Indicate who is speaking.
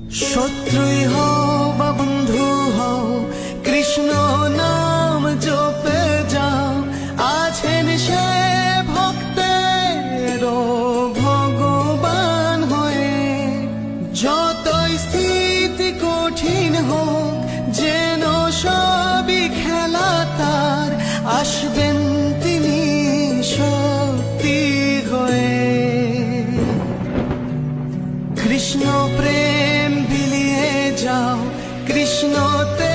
Speaker 1: শত্রুই হও বা বন্ধু হও, কৃষ্ণ নাম জপে যাও। আছেন সে ভক্তের ভগবান হয়ে। যতই স্থিতি কঠিন হোক, যেন সবই খেলা তার, আসবেন তিনি শক্তি হয়ে। কৃষ্ণ প্রেম বিলিয়ে যাও, কৃষ্ণতে